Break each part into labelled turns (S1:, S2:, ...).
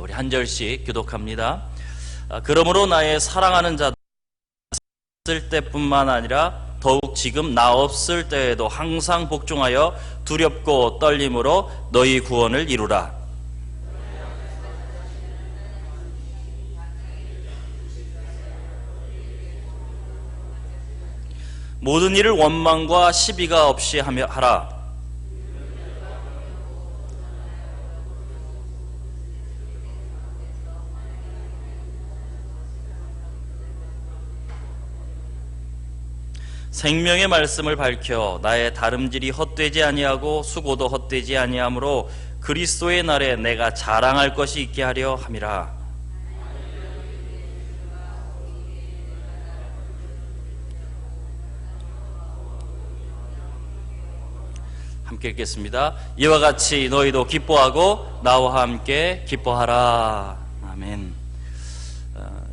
S1: 우리 한 절씩 교독합니다. 그러므로 나의 사랑하는 자들 있을 때뿐만 아니라 더욱 지금 나 없을 때에도 항상 복종하여 두렵고 떨림으로 너희 구원을 이루라. 모든 일을 원망과 시비가 없이 하라. 생명의 말씀을 밝혀 나의 다름질이 헛되지 아니하고 수고도 헛되지 아니하므로 그리스도의 날에 내가 자랑할 것이 있게 하려 함이라. 함께 읽겠습니다. 이와 같이 너희도 기뻐하고 나와 함께 기뻐하라. 아멘.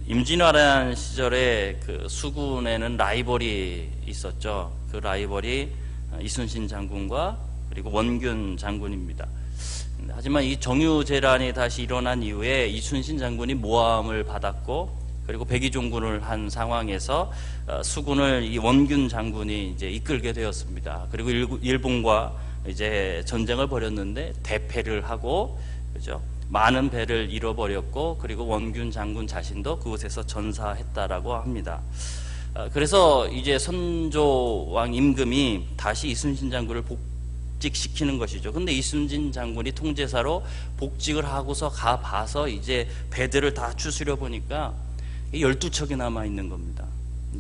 S1: 임진왜란 시절에 그 수군에는 라이벌이 있었죠. 그 라이벌이 이순신 장군과 그리고 원균 장군입니다. 하지만 이 정유재란이 다시 일어난 이후에 이순신 장군이 모함을 받았고 그리고 백의종군을 한 상황에서 수군을 이 원균 장군이 이제 이끌게 되었습니다. 그리고 일본과 이제 전쟁을 벌였는데 대패를 하고, 그죠? 많은 배를 잃어버렸고, 그리고 원균 장군 자신도 그곳에서 전사했다라고 합니다. 그래서 이제 선조왕 임금이 다시 이순신 장군을 복직시키는 것이죠. 근데 이순신 장군이 통제사로 복직을 하고서 가봐서 이제 배들을 다 추스려 보니까 12척이 남아있는 겁니다.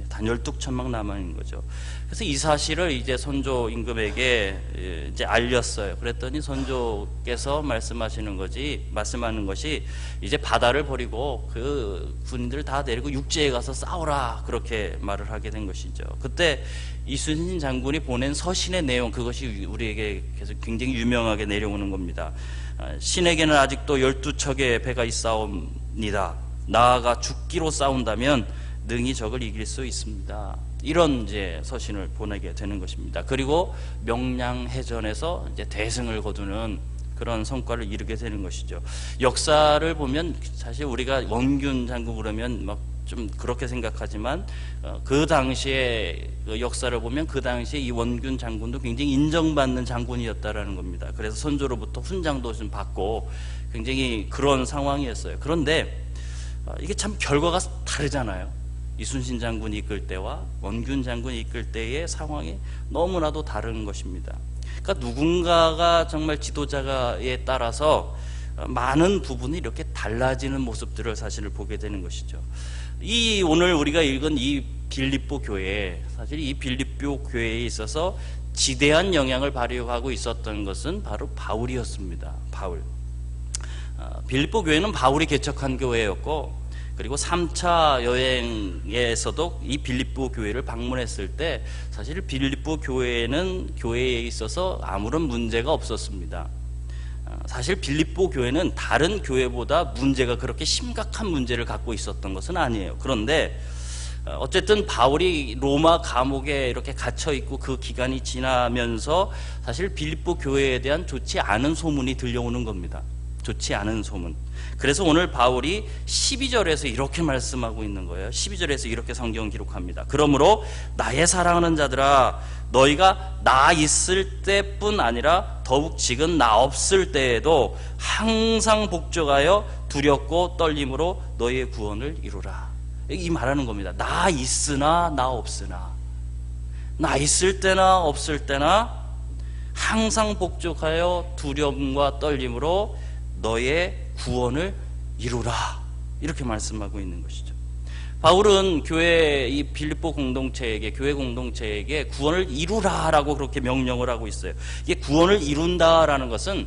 S1: 단 12척만 남아있는 거죠. 그래서 이 사실을 이제 선조 임금에게 이제 알렸어요. 그랬더니 선조께서 말씀하는 것이 이제 바다를 버리고 그 군인들 다 데리고 육지에 가서 싸우라, 그렇게 말을 하게 된 것이죠. 그때 이순신 장군이 보낸 서신의 내용, 그것이 우리에게 계속 굉장히 유명하게 내려오는 겁니다. 신에게는 아직도 12척의 배가 있사옵니다. 나아가 죽기로 싸운다면 능히 적을 이길 수 있습니다. 이런 이제 서신을 보내게 되는 것입니다. 그리고 명량해전에서 이제 대승을 거두는 그런 성과를 이루게 되는 것이죠. 역사를 보면 사실 우리가 원균 장군 그러면 막 좀 그렇게 생각하지만 그 당시에 그 역사를 보면 그 당시에 이 원균 장군도 굉장히 인정받는 장군이었다라는 겁니다. 그래서 선조로부터 훈장도 좀 받고 굉장히 그런 상황이었어요. 그런데 이게 참 결과가 다르잖아요. 이순신 장군이 이끌 때와 원균 장군이 이끌 때의 상황이 너무나도 다른 것입니다. 그러니까 누군가가 정말 지도자에 따라서 많은 부분이 이렇게 달라지는 모습들을 사실을 보게 되는 것이죠. 이 오늘 우리가 읽은 이 빌립보 교회, 사실 이 빌립보 교회에 있어서 지대한 영향을 발휘하고 있었던 것은 바로 바울이었습니다. 바울. 빌립보 교회는 바울이 개척한 교회였고, 그리고 3차 여행에서도 이 빌립보 교회를 방문했을 때 사실 빌립보 교회에 있어서 아무런 문제가 없었습니다. 사실 빌립보 교회는 다른 교회보다 문제가 그렇게 심각한 문제를 갖고 있었던 것은 아니에요. 그런데 어쨌든 바울이 로마 감옥에 이렇게 갇혀 있고 그 기간이 지나면서 사실 빌립보 교회에 대한 좋지 않은 소문이 들려오는 겁니다. 좋지 않은 소문. 그래서 오늘 바울이 12절에서 이렇게 말씀하고 있는 거예요. 12절에서 이렇게 성경 기록합니다. 그러므로 나의 사랑하는 자들아, 너희가 나 있을 때뿐 아니라 더욱 지금 나 없을 때에도 항상 복종하여 두렵고 떨림으로 너희의 구원을 이루라. 이 말하는 겁니다. 나 있으나 나 없으나, 나 있을 때나 없을 때나 항상 복종하여 두려움과 떨림으로 너의 구원을 이루라, 이렇게 말씀하고 있는 것이죠. 바울은 이 빌립보 공동체에게, 교회 공동체에게 구원을 이루라라고 그렇게 명령을 하고 있어요. 이게 구원을 이룬다라는 것은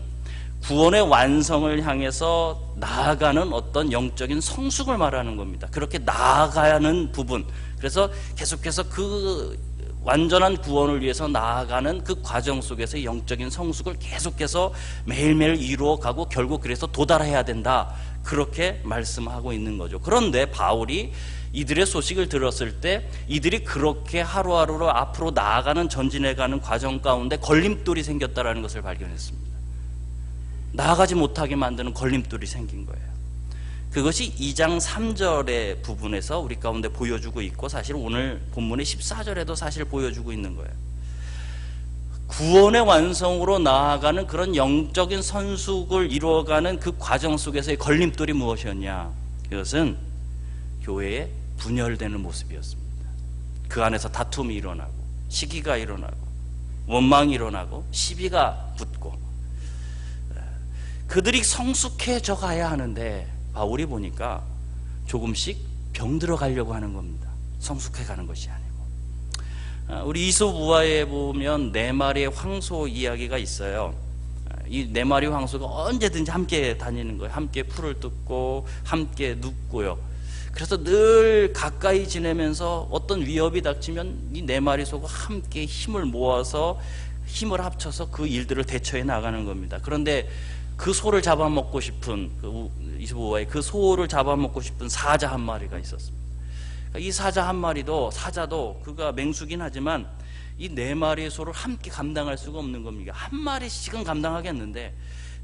S1: 구원의 완성을 향해서 나아가는 어떤 영적인 성숙을 말하는 겁니다. 그렇게 나아가는 부분, 그래서 계속해서 그 완전한 구원을 위해서 나아가는 그 과정 속에서 영적인 성숙을 계속해서 매일매일 이루어가고 결국 그래서 도달해야 된다, 그렇게 말씀하고 있는 거죠. 그런데 바울이 이들의 소식을 들었을 때 이들이 그렇게 하루하루로 앞으로 나아가는, 전진해가는 과정 가운데 걸림돌이 생겼다는 것을 발견했습니다. 나아가지 못하게 만드는 걸림돌이 생긴 거예요. 그것이 2장 3절의 부분에서 우리 가운데 보여주고 있고, 사실 오늘 본문의 14절에도 사실 보여주고 있는 거예요. 구원의 완성으로 나아가는 그런 영적인 성숙을 이루어가는 그 과정 속에서의 걸림돌이 무엇이었냐? 그것은 교회의 분열되는 모습이었습니다. 그 안에서 다툼이 일어나고, 시기가 일어나고, 원망이 일어나고, 시비가 붙고, 그들이 성숙해져 가야 하는데 바울이 보니까 조금씩 병들어 가려고 하는 겁니다. 성숙해 가는 것이 아니고. 우리 이솝 우화에 보면 4마리의 황소 이야기가 있어요. 이 4마리 황소가 언제든지 함께 다니는 거예요. 함께 풀을 뜯고 함께 눕고요. 그래서 늘 가까이 지내면서 어떤 위협이 닥치면 이 4마리 소가 함께 힘을 모아서 힘을 합쳐서 그 일들을 대처해 나가는 겁니다. 그런데 그 소를 잡아먹고 싶은, 이솝 우화에 그 소를 잡아먹고 싶은 사자 한 마리가 있었습니다. 이 사자 한 마리도, 사자도 그가 맹수긴 하지만 이 4마리의 소를 함께 감당할 수가 없는 겁니다. 한 마리씩은 감당하겠는데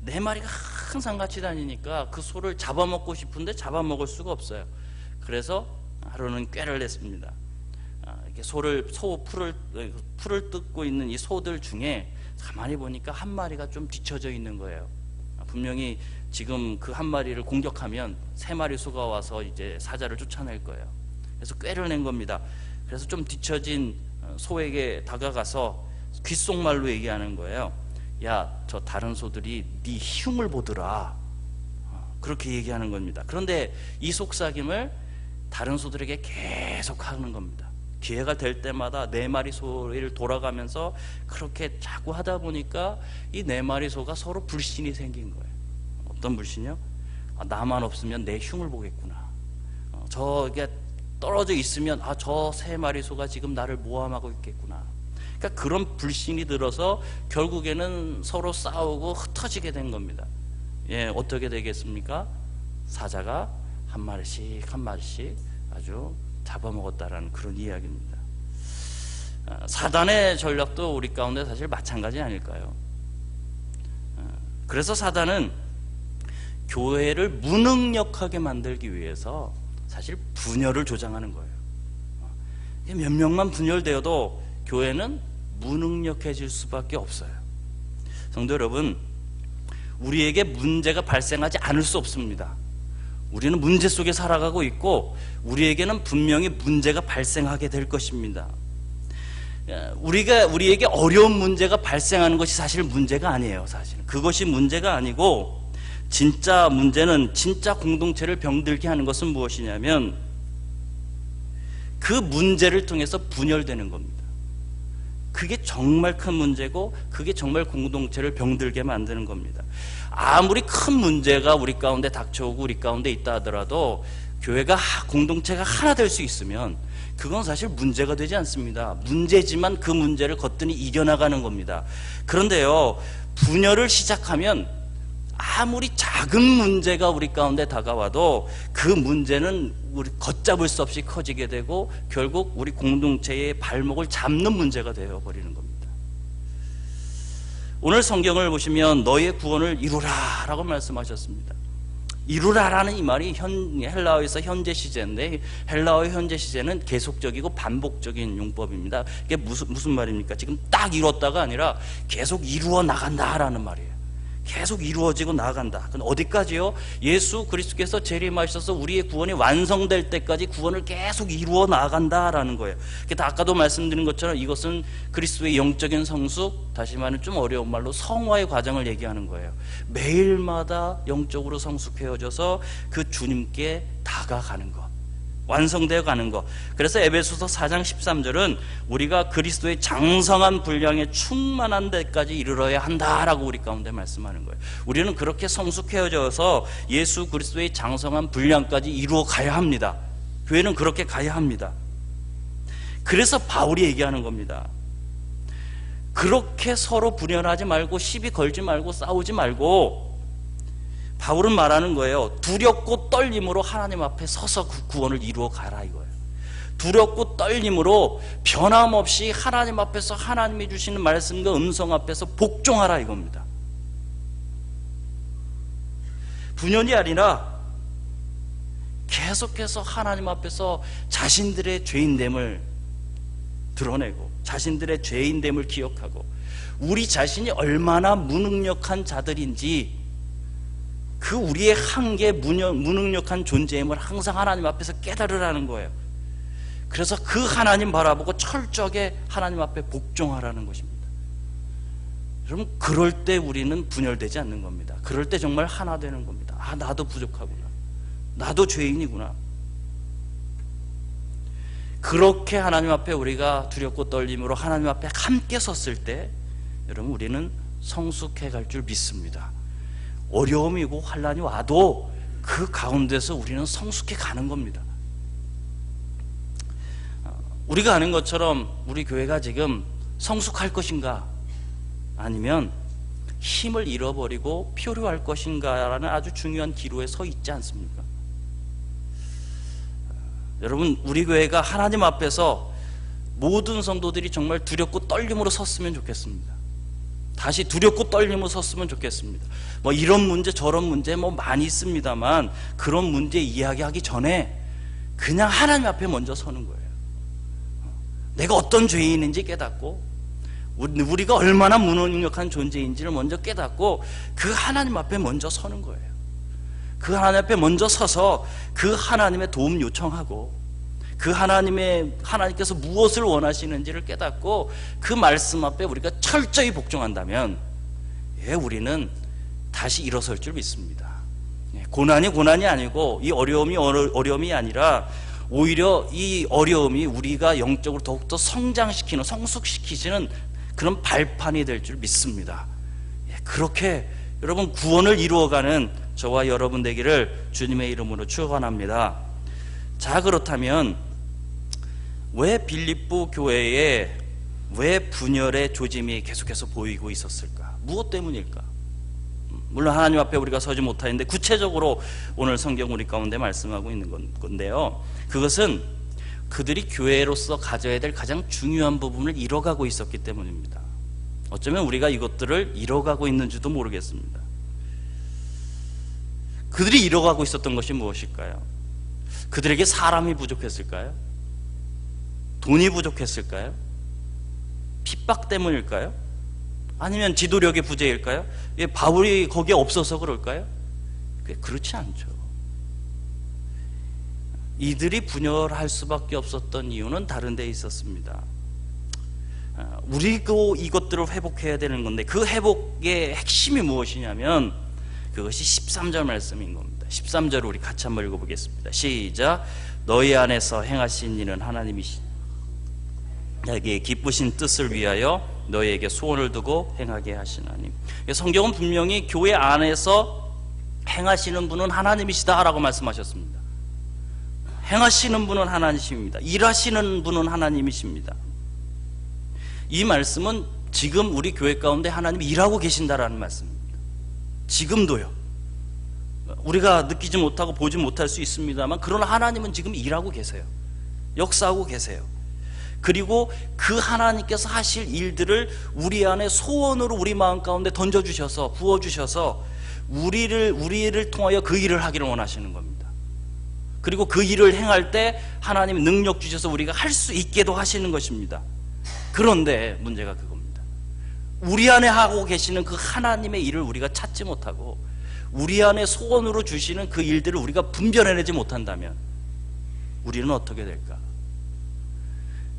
S1: 4마리가 항상 같이 다니니까 그 소를 잡아먹고 싶은데 잡아먹을 수가 없어요. 그래서 하루는 꾀를 냈습니다. 이렇게 풀을 뜯고 있는 이 소들 중에 가만히 보니까 한 마리가 좀 뒤쳐져 있는 거예요. 분명히 지금 그 한 마리를 공격하면 3마리 소가 와서 이제 사자를 쫓아낼 거예요. 그래서 꾀를 낸 겁니다. 그래서 좀 뒤처진 소에게 다가가서 귓속말로 얘기하는 거예요. 야, 저 다른 소들이 네 흉을 보더라. 그렇게 얘기하는 겁니다. 그런데 이 속삭임을 다른 소들에게 계속 하는 겁니다. 기회가 될 때마다 4마리 소를 돌아가면서 그렇게 자꾸 하다 보니까 이 4마리 소가 서로 불신이 생긴 거예요. 어떤 불신이요? 나만 없으면 내 흉을 보겠구나. 저게 떨어져 있으면 저 3마리 소가 지금 나를 모함하고 있겠구나. 그러니까 그런 불신이 들어서 결국에는 서로 싸우고 흩어지게 된 겁니다. 예, 어떻게 되겠습니까? 사자가 한 마리씩 한 마리씩 아주 잡아먹었다라는 그런 이야기입니다. 사단의 전략도 우리 가운데 사실 마찬가지 아닐까요? 그래서 사단은 교회를 무능력하게 만들기 위해서 사실 분열을 조장하는 거예요. 몇 명만 분열되어도 교회는 무능력해질 수밖에 없어요. 성도 여러분, 우리에게 문제가 발생하지 않을 수 없습니다. 우리는 문제 속에 살아가고 있고 우리에게는 분명히 문제가 발생하게 될 것입니다. 우리에게 어려운 문제가 발생하는 것이 사실 문제가 아니에요. 사실은 그것이 문제가 아니고, 진짜 문제는, 진짜 공동체를 병들게 하는 것은 무엇이냐면 그 문제를 통해서 분열되는 겁니다. 그게 정말 큰 문제고 그게 정말 공동체를 병들게 만드는 겁니다. 아무리 큰 문제가 우리 가운데 닥쳐오고 우리 가운데 있다 하더라도 교회가, 공동체가 하나 될 수 있으면 그건 사실 문제가 되지 않습니다. 문제지만 그 문제를 거뜬히 이겨나가는 겁니다. 그런데요, 분열을 시작하면 아무리 작은 문제가 우리 가운데 다가와도 그 문제는 우리 걷잡을 수 없이 커지게 되고 결국 우리 공동체의 발목을 잡는 문제가 되어버리는 겁니다. 오늘 성경을 보시면 너의 구원을 이루라 라고 말씀하셨습니다. 이루라라는 이 말이 헬라어에서 현재 시제인데, 헬라어의 현재 시제는 계속적이고 반복적인 용법입니다. 이게 무슨 말입니까? 지금 딱 이뤘다가 아니라 계속 이루어 나간다라는 말이에요. 계속 이루어지고 나간다. 그럼 어디까지요? 예수 그리스도께서 재림하셔서 우리의 구원이 완성될 때까지 구원을 계속 이루어 나간다라는 거예요. 그러니까 아까도 말씀드린 것처럼 이것은 그리스도의 영적인 성숙, 다시 말하면 좀 어려운 말로 성화의 과정을 얘기하는 거예요. 매일마다 영적으로 성숙해져서 그 주님께 다가가는 것, 완성되어 가는 것. 그래서 에베소서 4장 13절은 우리가 그리스도의 장성한 분량에 충만한 데까지 이르러야 한다라고 우리 가운데 말씀하는 거예요. 우리는 그렇게 성숙해져서 예수 그리스도의 장성한 분량까지 이루어 가야 합니다. 교회는 그렇게 가야 합니다. 그래서 바울이 얘기하는 겁니다. 그렇게 서로 분열하지 말고 시비 걸지 말고 싸우지 말고, 바울은 말하는 거예요. 두렵고 떨림으로 하나님 앞에 서서 그 구원을 이루어 가라 이거예요. 두렵고 떨림으로 변함없이 하나님 앞에서 하나님이 주시는 말씀과 음성 앞에서 복종하라 이겁니다. 분열이 아니라 계속해서 하나님 앞에서 자신들의 죄인됨을 드러내고 자신들의 죄인됨을 기억하고 우리 자신이 얼마나 무능력한 자들인지 그 우리의 한계, 무능력한 존재임을 항상 하나님 앞에서 깨달으라는 거예요. 그래서 그 하나님 바라보고 철저하게 하나님 앞에 복종하라는 것입니다. 여러분, 그럴 때 우리는 분열되지 않는 겁니다. 그럴 때 정말 하나 되는 겁니다. 아, 나도 부족하구나. 나도 죄인이구나. 그렇게 하나님 앞에 우리가 두렵고 떨림으로 하나님 앞에 함께 섰을 때 여러분, 우리는 성숙해 갈 줄 믿습니다. 어려움이고 환난이 와도 그 가운데서 우리는 성숙해 가는 겁니다. 우리가 아는 것처럼 우리 교회가 지금 성숙할 것인가 아니면 힘을 잃어버리고 표류할 것인가라는 아주 중요한 기로에 서 있지 않습니까? 여러분, 우리 교회가 하나님 앞에서 모든 성도들이 정말 두렵고 떨림으로 섰으면 좋겠습니다. 다시 두렵고 떨림으로 섰으면 좋겠습니다. 뭐 이런 문제 저런 문제 뭐 많이 있습니다만 그런 문제 이야기하기 전에 그냥 하나님 앞에 먼저 서는 거예요. 내가 어떤 죄인인지 깨닫고 우리가 얼마나 무능력한 존재인지를 먼저 깨닫고 그 하나님 앞에 먼저 서는 거예요. 그 하나님 앞에 먼저 서서 그 하나님의 도움 요청하고 그 하나님께서 무엇을 원하시는지를 깨닫고 그 말씀 앞에 우리가 철저히 복종한다면 우리는 다시 일어설 줄 믿습니다. 고난이 아니고 이 어려움이 아니라 오히려 이 어려움이 우리가 영적으로 더욱더 성장시키는, 성숙시키시는 그런 발판이 될 줄 믿습니다. 그렇게 여러분 구원을 이루어가는 저와 여러분 되기를 주님의 이름으로 축원합니다. 자, 그렇다면 왜 빌립보 교회에 왜 분열의 조짐이 계속해서 보이고 있었을까? 무엇 때문일까? 물론 하나님 앞에 우리가 서지 못하는데 구체적으로 오늘 성경 우리 가운데 말씀하고 있는 건데요, 그것은 그들이 교회로서 가져야 될 가장 중요한 부분을 잃어가고 있었기 때문입니다. 어쩌면 우리가 이것들을 잃어가고 있는지도 모르겠습니다. 그들이 잃어가고 있었던 것이 무엇일까요? 그들에게 사람이 부족했을까요? 돈이 부족했을까요? 핍박 때문일까요? 아니면 지도력의 부재일까요? 바울이 거기에 없어서 그럴까요? 그렇지 않죠. 이들이 분열할 수밖에 없었던 이유는 다른 데 있었습니다. 우리도 이것들을 회복해야 되는 건데 그 회복의 핵심이 무엇이냐면 그것이 13절 말씀인 겁니다. 13절을 우리 같이 한번 읽어보겠습니다. 시작. 너희 안에서 행하신 일은 하나님이시 자기의 기쁘신 뜻을 위하여 너희에게 소원을 두고 행하게 하시나니. 성경은 분명히 교회 안에서 행하시는 분은 하나님이시다라고 말씀하셨습니다. 행하시는 분은 하나님이십니다. 일하시는 분은 하나님이십니다. 이 말씀은 지금 우리 교회 가운데 하나님이 일하고 계신다라는 말씀입니다. 지금도요. 우리가 느끼지 못하고 보지 못할 수 있습니다만 그러나 하나님은 지금 일하고 계세요. 역사하고 계세요. 그리고 그 하나님께서 하실 일들을 우리 안에 소원으로 우리 마음 가운데 던져주셔서 부어주셔서 우리를 통하여 그 일을 하기를 원하시는 겁니다. 그리고 그 일을 행할 때 하나님이 능력 주셔서 우리가 할 수 있게도 하시는 것입니다. 그런데 문제가 그겁니다. 우리 안에 하고 계시는 그 하나님의 일을 우리가 찾지 못하고 우리 안에 소원으로 주시는 그 일들을 우리가 분별해내지 못한다면 우리는 어떻게 될까?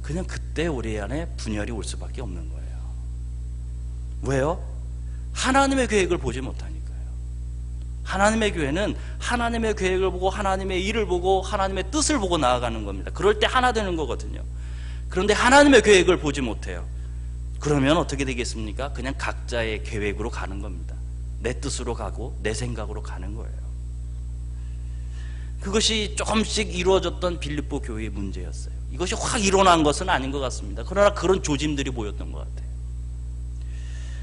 S1: 그냥 그때 우리 안에 분열이 올 수밖에 없는 거예요. 왜요? 하나님의 계획을 보지 못하니까요. 하나님의 교회는 하나님의 계획을 보고 하나님의 일을 보고 하나님의 뜻을 보고 나아가는 겁니다. 그럴 때 하나 되는 거거든요. 그런데 하나님의 계획을 보지 못해요. 그러면 어떻게 되겠습니까? 그냥 각자의 계획으로 가는 겁니다. 내 뜻으로 가고 내 생각으로 가는 거예요. 그것이 조금씩 이루어졌던 빌립보 교회의 문제였어요. 이것이 확 일어난 것은 아닌 것 같습니다. 그러나 그런 조짐들이 보였던 것 같아요.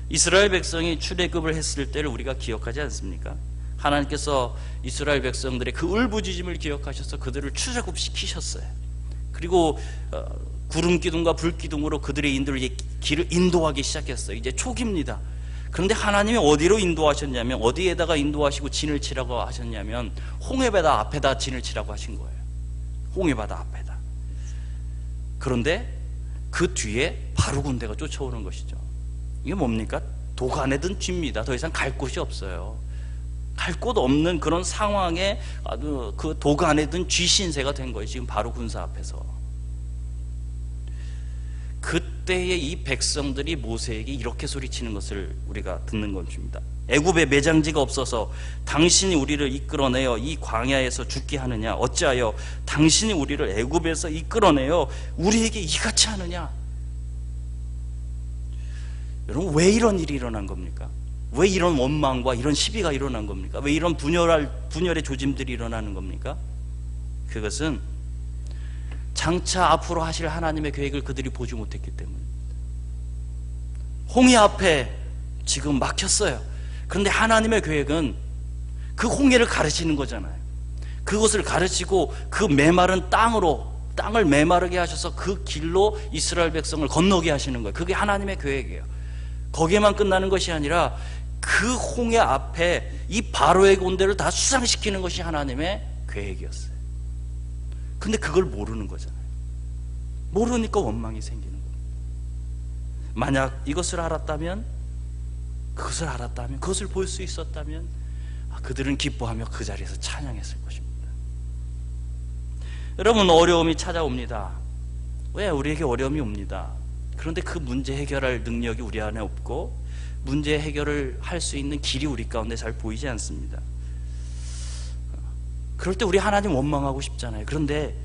S1: 이스라엘 백성이 출애굽을 했을 때를 우리가 기억하지 않습니까? 하나님께서 이스라엘 백성들의 그 울부짖음을 기억하셔서 그들을 출애굽시키셨어요. 그리고 구름 기둥과 불 기둥으로 그들의 길을 인도하기 시작했어요. 이제 초기입니다. 그런데 하나님이 어디로 인도하셨냐면, 어디에다가 인도하시고 진을 치라고 하셨냐면 홍해바다 앞에다 진을 치라고 하신 거예요. 홍해바다 앞에다. 그런데 그 뒤에 바로 군대가 쫓아오는 것이죠. 이게 뭡니까? 도간에 든 쥐입니다. 더 이상 갈 곳이 없어요. 갈 곳 없는 그런 상황에 그 도간에 든 쥐 신세가 된 거예요. 지금 바로 군사 앞에서. 그때의 이 백성들이 모세에게 이렇게 소리치는 것을 우리가 듣는 것입니다. 애굽에 매장지가 없어서 당신이 우리를 이끌어내어 이 광야에서 죽게 하느냐? 어찌하여 당신이 우리를 애굽에서 이끌어내어 우리에게 이같이 하느냐? 여러분, 왜 이런 일이 일어난 겁니까? 왜 이런 원망과 이런 시비가 일어난 겁니까? 왜 이런 분열의 조짐들이 일어나는 겁니까? 그것은 장차 앞으로 하실 하나님의 계획을 그들이 보지 못했기 때문입니다. 홍해 앞에 지금 막혔어요. 그런데 하나님의 계획은 그 홍해를 가르치는 거잖아요. 그것을 가르치고 그 메마른 땅을 메마르게 하셔서 그 길로 이스라엘 백성을 건너게 하시는 거예요. 그게 하나님의 계획이에요. 거기에만 끝나는 것이 아니라 그 홍해 앞에 이 바로의 군대를 다 수상시키는 것이 하나님의 계획이었어요. 근데 그걸 모르는 거잖아요. 모르니까 원망이 생기는 거예요. 만약 이것을 알았다면, 그것을 볼 수 있었다면 그들은 기뻐하며 그 자리에서 찬양했을 것입니다. 여러분, 어려움이 찾아옵니다. 왜? 우리에게 어려움이 옵니다. 그런데 그 문제 해결할 능력이 우리 안에 없고 문제 해결을 할 수 있는 길이 우리 가운데 잘 보이지 않습니다. 그럴 때 우리 하나님 원망하고 싶잖아요. 그런데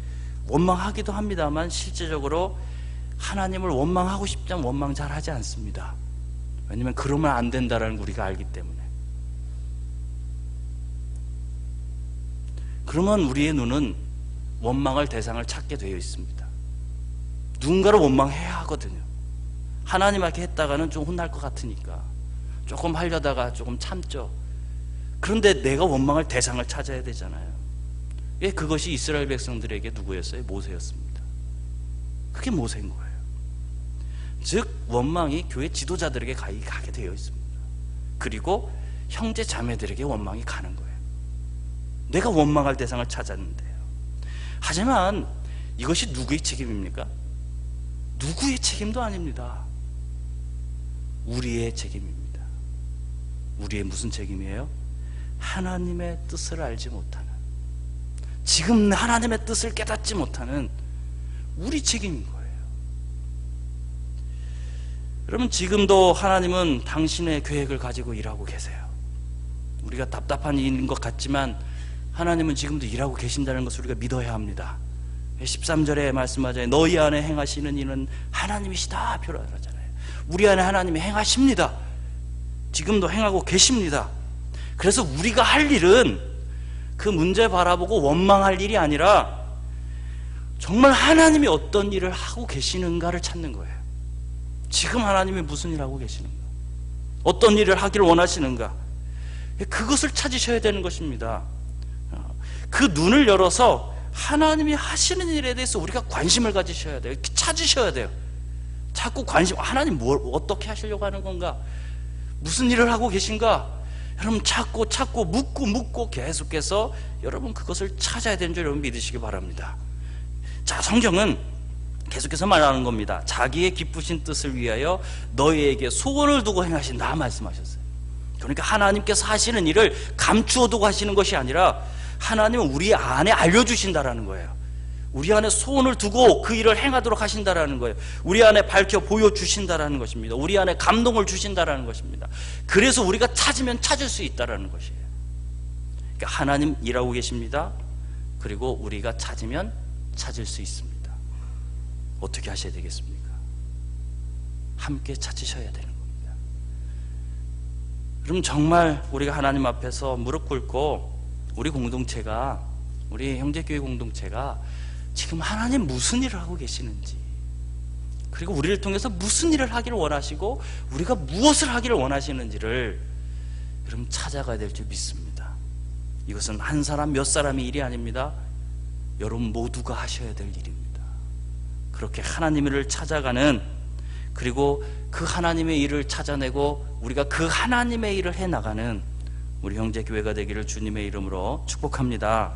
S1: 원망하기도 합니다만 실제적으로 하나님을 원망하고 싶지만 원망 잘 하지 않습니다. 왜냐하면 그러면 안 된다는 걸 우리가 알기 때문에. 그러면 우리의 눈은 원망할 대상을 찾게 되어 있습니다. 누군가를 원망해야 하거든요. 하나님에게 했다가는 좀 혼날 것 같으니까 조금 하려다가 조금 참죠. 그런데 내가 원망할 대상을 찾아야 되잖아요. 예, 그것이 이스라엘 백성들에게 누구였어요? 모세였습니다. 그게 모세인 거예요. 즉 원망이 교회 지도자들에게 가게 되어 있습니다. 그리고 형제 자매들에게 원망이 가는 거예요. 내가 원망할 대상을 찾았는데요. 하지만 이것이 누구의 책임입니까? 누구의 책임도 아닙니다. 우리의 책임입니다. 우리의 무슨 책임이에요? 하나님의 뜻을 알지 못하는, 지금 하나님의 뜻을 깨닫지 못하는 우리 책임인 거예요. 여러분, 지금도 하나님은 당신의 계획을 가지고 일하고 계세요. 우리가 답답한 일인 것 같지만 하나님은 지금도 일하고 계신다는 것을 우리가 믿어야 합니다. 13절에 말씀하잖아요. 너희 안에 행하시는 이는 하나님이시다 표현하잖아요. 우리 안에 하나님이 행하십니다. 지금도 행하고 계십니다. 그래서 우리가 할 일은 그 문제 바라보고 원망할 일이 아니라 정말 하나님이 어떤 일을 하고 계시는가를 찾는 거예요. 지금 하나님이 무슨 일을 하고 계시는가, 어떤 일을 하기를 원하시는가, 그것을 찾으셔야 되는 것입니다. 그 눈을 열어서 하나님이 하시는 일에 대해서 우리가 관심을 가지셔야 돼요. 찾으셔야 돼요. 자꾸 하나님 뭘 어떻게 하시려고 하는 건가, 무슨 일을 하고 계신가, 여러분 찾고 묻고 계속해서 여러분 그것을 찾아야 되는 줄 여러분 믿으시기 바랍니다. 자, 성경은 계속해서 말하는 겁니다. 자기의 기쁘신 뜻을 위하여 너희에게 소원을 두고 행하신다 말씀하셨어요. 그러니까 하나님께서 하시는 일을 감추어 두고 하시는 것이 아니라 하나님은 우리 안에 알려주신다라는 거예요. 우리 안에 소원을 두고 그 일을 행하도록 하신다라는 거예요. 우리 안에 밝혀 보여주신다라는 것입니다. 우리 안에 감동을 주신다라는 것입니다. 그래서 우리가 찾으면 찾을 수 있다라는 것이에요. 그러니까 하나님 일하고 계십니다. 그리고 우리가 찾으면 찾을 수 있습니다. 어떻게 하셔야 되겠습니까? 함께 찾으셔야 되는 겁니다. 그럼 정말 우리가 하나님 앞에서 무릎 꿇고 우리 공동체가, 우리 형제교회 공동체가 지금 하나님 무슨 일을 하고 계시는지, 그리고 우리를 통해서 무슨 일을 하기를 원하시고 우리가 무엇을 하기를 원하시는지를 여러분 찾아가야 될 줄 믿습니다. 이것은 한 사람 몇 사람의 일이 아닙니다. 여러분 모두가 하셔야 될 일입니다. 그렇게 하나님을 찾아가는 그리고 그 하나님의 일을 찾아내고 우리가 그 하나님의 일을 해나가는 우리 형제교회가 되기를 주님의 이름으로 축복합니다.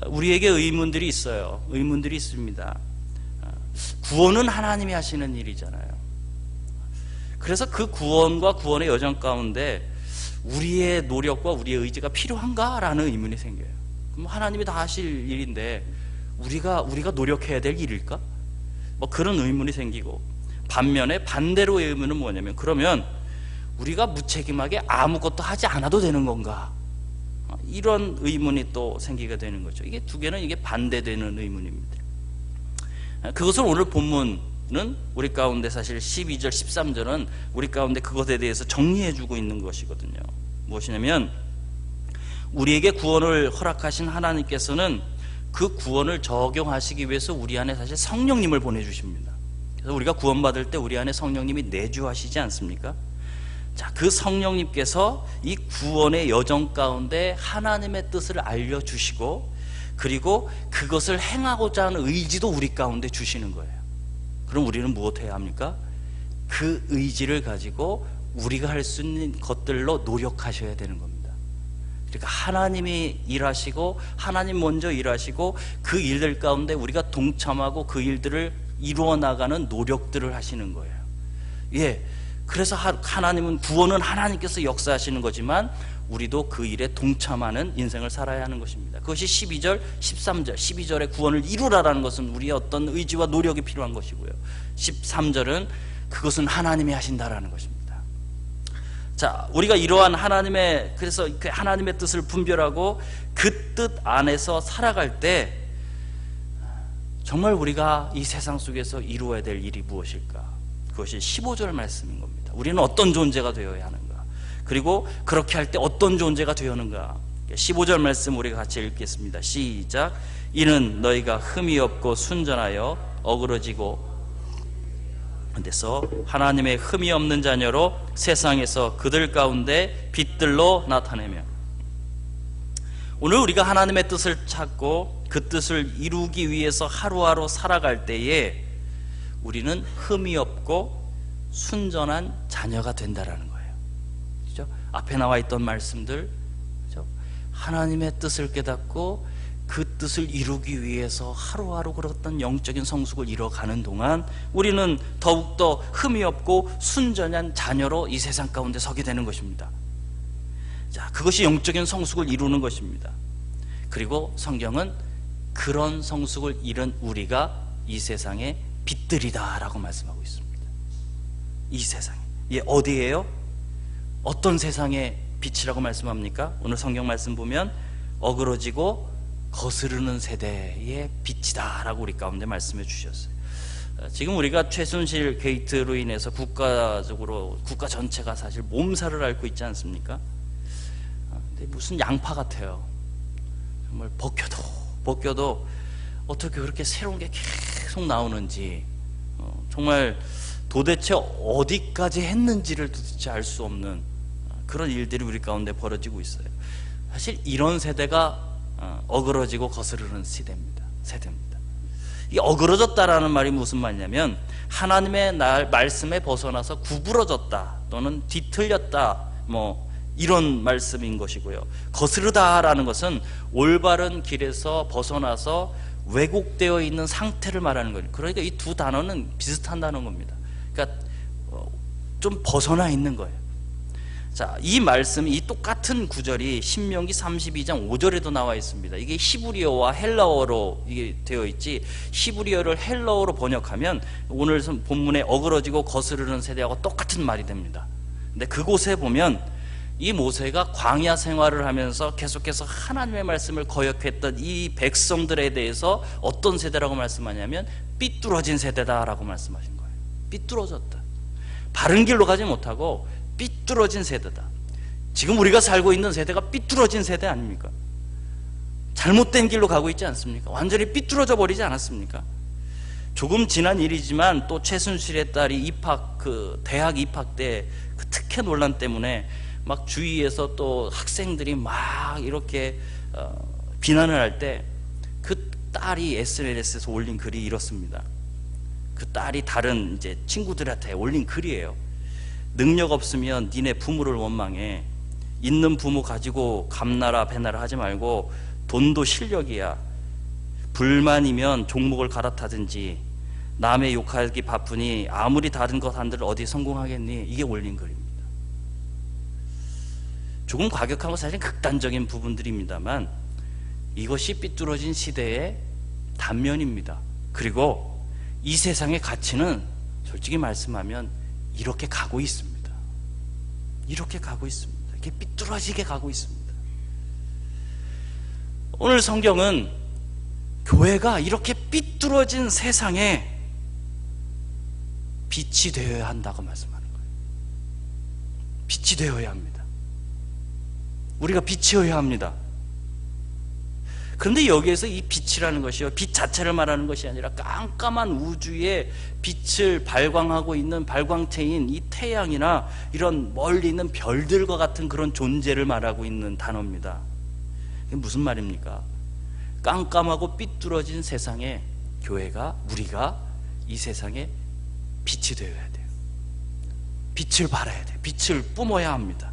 S1: 우리에게 의문들이 있어요. 의문들이 있습니다. 구원은 하나님이 하시는 일이잖아요. 그래서 그 구원과 구원의 여정 가운데 우리의 노력과 우리의 의지가 필요한가라는 의문이 생겨요. 그럼 하나님이 다 하실 일인데 우리가 노력해야 될 일일까? 뭐 그런 의문이 생기고, 반면에 반대로의 의문은 뭐냐면, 그러면 우리가 무책임하게 아무것도 하지 않아도 되는 건가? 이런 의문이 또 생기게 되는 거죠. 이게 두 개는 이게 반대되는 의문입니다. 그것을 오늘 본문은 우리 가운데 사실 12절, 13절은 우리 가운데 그것에 대해서 정리해주고 있는 것이거든요. 무엇이냐면, 우리에게 구원을 허락하신 하나님께서는 그 구원을 적용하시기 위해서 우리 안에 사실 성령님을 보내주십니다. 그래서 우리가 구원받을 때 우리 안에 성령님이 내주하시지 않습니까? 자, 그 성령님께서 이 구원의 여정 가운데 하나님의 뜻을 알려주시고, 그리고 그것을 행하고자 하는 의지도 우리 가운데 주시는 거예요. 그럼 우리는 무엇해야 합니까? 그 의지를 가지고 우리가 할 수 있는 것들로 노력하셔야 되는 겁니다. 그러니까 하나님이 일하시고, 하나님 먼저 일하시고, 그 일들 가운데 우리가 동참하고 그 일들을 이루어 나가는 노력들을 하시는 거예요. 예, 그래서 하나님은, 구원은 하나님께서 역사하시는 거지만 우리도 그 일에 동참하는 인생을 살아야 하는 것입니다. 그것이 12절, 13절, 12절의 구원을 이루라라는 것은 우리의 어떤 의지와 노력이 필요한 것이고요, 13절은 그것은 하나님이 하신다라는 것입니다. 자, 우리가 이러한 하나님의, 그래서 그 하나님의 뜻을 분별하고 그 뜻 안에서 살아갈 때 정말 우리가 이 세상 속에서 이루어야 될 일이 무엇일까? 그것이 15절 말씀인 겁니다. 우리는 어떤 존재가 되어야 하는가? 그리고 그렇게 할 때 어떤 존재가 되었는가? 15절 말씀 우리가 같이 읽겠습니다. 시작. 이는 너희가 흠이 없고 순전하여 어그러지고 데서 하나님의 흠이 없는 자녀로 세상에서 그들 가운데 빛들로 나타내며. 오늘 우리가 하나님의 뜻을 찾고 그 뜻을 이루기 위해서 하루하루 살아갈 때에 우리는 흠이 없고 순전한 자녀가 된다라는 거예요. 그렇죠? 앞에 나와 있던 말씀들, 그렇죠? 하나님의 뜻을 깨닫고 그 뜻을 이루기 위해서 하루하루 그렇던 영적인 성숙을 이뤄가는 동안 우리는 더욱더 흠이 없고 순전한 자녀로 이 세상 가운데 서게 되는 것입니다. 자, 그것이 영적인 성숙을 이루는 것입니다. 그리고 성경은 그런 성숙을 이룬 우리가 이 세상의 빛들이다 라고 말씀하고 있습니다. 이 세상에. 예, 어디예요? 어떤 세상의 빛이라고 말씀합니까? 오늘 성경 말씀 보면 어그러지고 거스르는 세대의 빛이다 라고 우리 가운데 말씀해 주셨어요. 지금 우리가 최순실 게이트로 인해서 국가적으로, 국가 전체가 사실 몸살을 앓고 있지 않습니까? 근데 무슨 양파 같아요. 정말 벗겨도 어떻게 그렇게 새로운 게 계속 나오는지, 정말 도대체 어디까지 했는지를 도대체 알 수 없는 그런 일들이 우리 가운데 벌어지고 있어요. 사실 이런 세대가 어그러지고 거스르는 세대입니다. 이 어그러졌다라는 말이 무슨 말이냐면, 하나님의 말씀에 벗어나서 구부러졌다 또는 뒤틀렸다, 뭐 이런 말씀인 것이고요. 거스르다라는 것은 올바른 길에서 벗어나서 왜곡되어 있는 상태를 말하는 거예요. 그러니까 이 두 단어는 비슷한 단어인 겁니다. 그러니까 좀 벗어나 있는 거예요. 자, 이 말씀이, 이 똑같은 구절이 신명기 32장 5절에도 나와 있습니다. 이게 히브리어와 헬라어로 이게 되어 있지, 히브리어를 헬라어로 번역하면 오늘 본문에 어그러지고 거스르는 세대하고 똑같은 말이 됩니다. 근데 그곳에 보면 이 모세가 광야 생활을 하면서 계속해서 하나님의 말씀을 거역했던 이 백성들에 대해서 어떤 세대라고 말씀하냐면 삐뚤어진 세대다라고 말씀하신 거예요. 삐뚤어졌다. 바른 길로 가지 못하고 삐뚤어진 세대다. 지금 우리가 살고 있는 세대가 삐뚤어진 세대 아닙니까? 잘못된 길로 가고 있지 않습니까? 완전히 삐뚤어져 버리지 않았습니까? 조금 지난 일이지만 또 최순실의 딸이 대학 입학 때 그 특혜 논란 때문에 막 주위에서 또 학생들이 막 이렇게 비난을 할 때 그 딸이 SNS에서 올린 글이 이렇습니다. 그 딸이 다른 이제 친구들한테 올린 글이에요. 능력 없으면 니네 부모를 원망해. 있는 부모 가지고 감나라 배나라 하지 말고 돈도 실력이야. 불만이면 종목을 갈아타든지. 남의 욕하기 바쁘니 아무리 다른 것 한들 어디 성공하겠니? 이게 올린 글입니다. 조금 과격하고 사실 극단적인 부분들입니다만 이것이 삐뚤어진 시대의 단면입니다. 그리고 이 세상의 가치는 솔직히 말씀하면 이렇게 가고 있습니다. 이렇게 가고 있습니다. 이렇게 삐뚤어지게 가고 있습니다. 오늘 성경은 교회가 이렇게 삐뚤어진 세상에 빛이 되어야 한다고 말씀하는 거예요. 빛이 되어야 합니다. 우리가 빛이어야 합니다. 그런데 여기에서 이 빛이라는 것이요, 빛 자체를 말하는 것이 아니라 깜깜한 우주에 빛을 발광하고 있는 발광체인 이 태양이나 이런 멀리 있는 별들과 같은 그런 존재를 말하고 있는 단어입니다. 이게 무슨 말입니까? 깜깜하고 삐뚤어진 세상에 교회가, 우리가 이 세상에 빛이 되어야 돼요. 빛을 발해야 돼요. 빛을 뿜어야 합니다.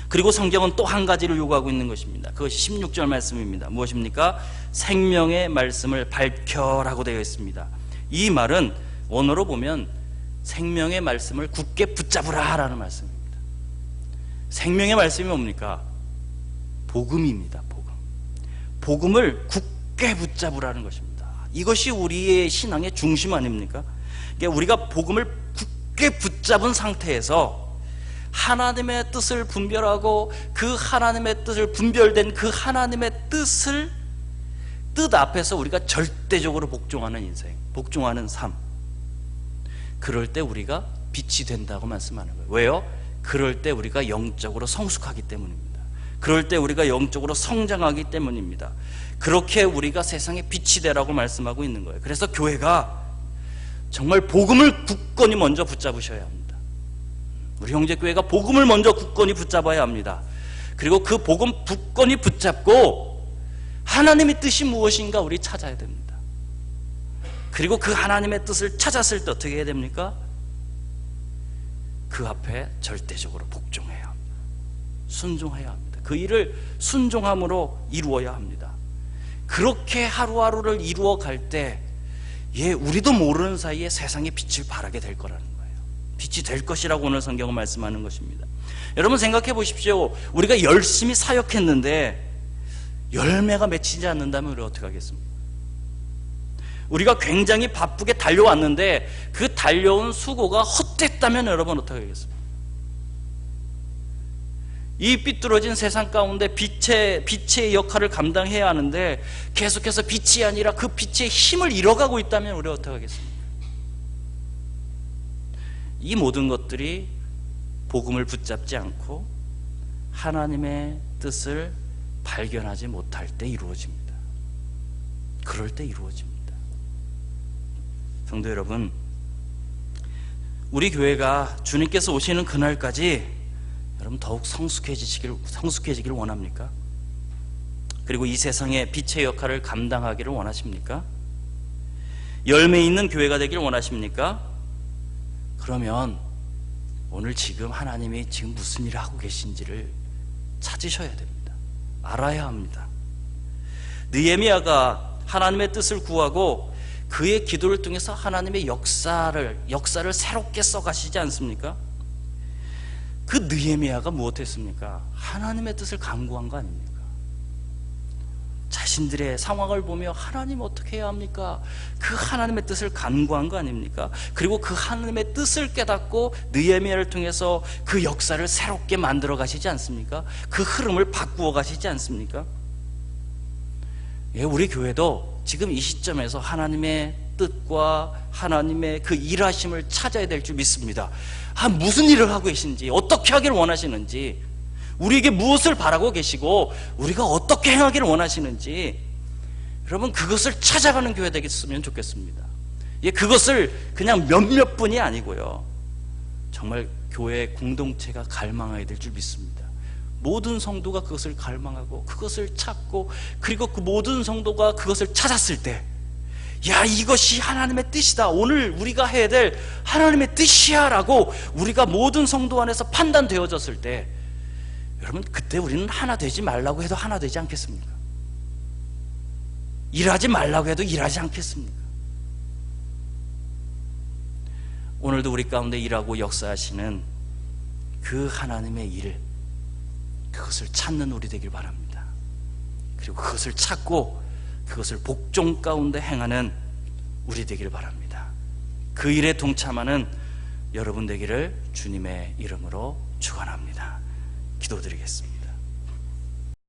S1: 그리고 성경은 또 한 가지를 요구하고 있는 것입니다. 그것이 16절 말씀입니다. 무엇입니까? 생명의 말씀을 밝혀라고 되어 있습니다. 이 말은 원어로 보면 생명의 말씀을 굳게 붙잡으라 라는 말씀입니다. 생명의 말씀이 뭡니까? 복음입니다. 복음. 복음을 굳게 붙잡으라는 것입니다. 이것이 우리의 신앙의 중심 아닙니까? 그러니까 우리가 복음을 굳게 붙잡은 상태에서 하나님의 뜻을 분별하고 그 하나님의 뜻을 분별된 그 하나님의 뜻 앞에서 우리가 절대적으로 복종하는 인생, 복종하는 삶, 그럴 때 우리가 빛이 된다고 말씀하는 거예요. 왜요? 그럴 때 우리가 영적으로 성숙하기 때문입니다. 그럴 때 우리가 영적으로 성장하기 때문입니다. 그렇게 우리가 세상에 빛이 되라고 말씀하고 있는 거예요. 그래서 교회가 정말 복음을 굳건히 먼저 붙잡으셔야 합니다. 우리 형제교회가 복음을 먼저 굳건히 붙잡아야 합니다. 그리고 그 복음 굳건히 붙잡고 하나님의 뜻이 무엇인가 우리 찾아야 됩니다. 그리고 그 하나님의 뜻을 찾았을 때 어떻게 해야 됩니까? 그 앞에 절대적으로 복종해야 합니다. 순종해야 합니다. 그 일을 순종함으로 이루어야 합니다. 그렇게 하루하루를 이루어갈 때 우리도 모르는 사이에 세상에 빛을 발하게 될 거라는 거예요. 빛이 될 것이라고 오늘 성경은 말씀하는 것입니다. 여러분 생각해 보십시오. 우리가 열심히 사역했는데 열매가 맺히지 않는다면 우리가 어떻게 하겠습니까? 우리가 굉장히 바쁘게 달려왔는데 그 달려온 수고가 헛됐다면 여러분 어떻게 하겠습니까? 이 삐뚤어진 세상 가운데 빛의 역할을 감당해야 하는데 계속해서 빛이 아니라 그 빛의 힘을 잃어가고 있다면 우리가 어떻게 하겠습니까? 이 모든 것들이 복음을 붙잡지 않고 하나님의 뜻을 발견하지 못할 때 이루어집니다. 그럴 때 이루어집니다. 성도 여러분, 우리 교회가 주님께서 오시는 그날까지 여러분 더욱 성숙해지기를 원합니까? 그리고 이 세상에 빛의 역할을 감당하기를 원하십니까? 열매 있는 교회가 되기를 원하십니까? 그러면 오늘 지금 하나님이 지금 무슨 일을 하고 계신지를 찾으셔야 됩니다. 알아야 합니다. 느헤미야가 하나님의 뜻을 구하고 그의 기도를 통해서 하나님의 역사를 새롭게 써가시지 않습니까? 그 느헤미야가 무엇했습니까? 하나님의 뜻을 간구한 거 아닙니까? 자신들의 상황을 보며 하나님 어떻게 해야 합니까? 그 하나님의 뜻을 간구한 거 아닙니까? 그리고 그 하나님의 뜻을 깨닫고 느헤미야를 통해서 그 역사를 새롭게 만들어 가시지 않습니까? 그 흐름을 바꾸어 가시지 않습니까? 우리 교회도 지금 이 시점에서 하나님의 뜻과 하나님의 그 일하심을 찾아야 될 줄 믿습니다. 무슨 일을 하고 계신지, 어떻게 하기를 원하시는지, 우리에게 무엇을 바라고 계시고 우리가 어떻게 행하기를 원하시는지 여러분 그것을 찾아가는 교회 되겠으면 좋겠습니다. 그것을 그냥 몇몇 분이 아니고요, 정말 교회 공동체가 갈망해야 될 줄 믿습니다. 모든 성도가 그것을 갈망하고 그것을 찾고, 그리고 그 모든 성도가 그것을 찾았을 때 야, 이것이 하나님의 뜻이다, 오늘 우리가 해야 될 하나님의 뜻이야 라고 우리가 모든 성도 안에서 판단되어졌을 때, 여러분, 그때 우리는 하나 되지 말라고 해도 하나 되지 않겠습니까? 일하지 말라고 해도 일하지 않겠습니까? 오늘도 우리 가운데 일하고 역사하시는 그 하나님의 일, 그것을 찾는 우리 되길 바랍니다. 그리고 그것을 찾고 그것을 복종 가운데 행하는 우리 되길 바랍니다. 그 일에 동참하는 여러분 되기를 주님의 이름으로 축원합니다. 기도드리겠습니다.